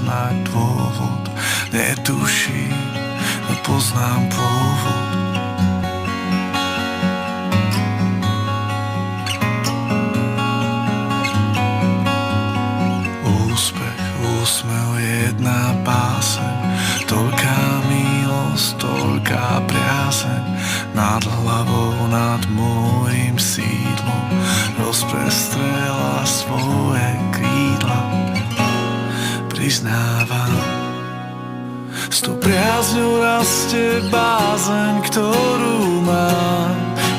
poznať dôvod. Netuším, nepoznám pôvod. Úspech, úsmev, jedna báseň, toľká milosť, toľká priazeň, nad hlavou, nad môjim sídlom rozprestrela svoje krídla. Priznávam, s tou priazňou rastie bázeň, ktorú mám.